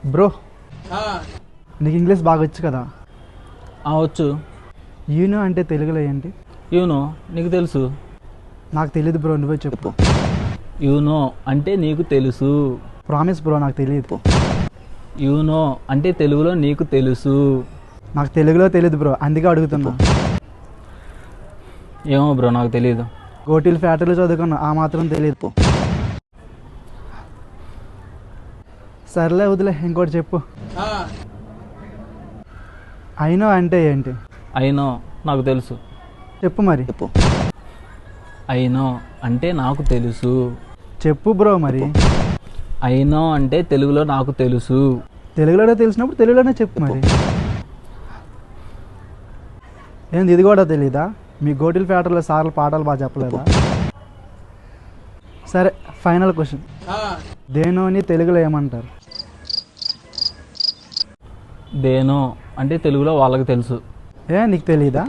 Bro నీకు English బాగా వచ్చు కదా. వచ్చు. యూనో అంటే తెలుగులో ఏంటి? యూనో నీకు తెలుసు. నాకు తెలియదు బ్రో, నువ్వే చెప్పు. యూనో అంటే నీకు తెలుసు. ప్రామిస్ బ్రో, నాకు తెలియదు. యూనో అంటే తెలుగులో నీకు తెలుసు. నాకు తెలుగులో తెలియదు బ్రో, అందుకే అడుగుతున్నా. ఏమో బ్రో, నాకు తెలియదు. గోటీలు ఫ్యాక్టరీలో చదువుకున్నా, ఆ మాత్రం తెలియదు. సర్లే వదిలే, ఇంకోటి చెప్పు. అయినో అంటే ఏంటి? అయినో నాకు తెలుసు. చెప్పు మరి. అయినో అంటే నాకు తెలుసు. చెప్పు బ్రో మరి. అయినో అంటే తెలుగులో నాకు తెలుసు. తెలుగులోనే తెలిసినప్పుడు తెలుగులోనే చెప్పు మరి. ఏంది ఇది కూడా తెలీదా? మీ గోటిల్ ఫ్యాక్టరీలో సార్లు పాఠాలు బాగా చెప్పలేదా? సరే, ఫైనల్ క్వశ్చన్. దేనోని తెలుగులో ఏమంటారు? దేనో అంటే తెలుగులో వాళ్ళకి తెలుసు. నీకు తెలీదా?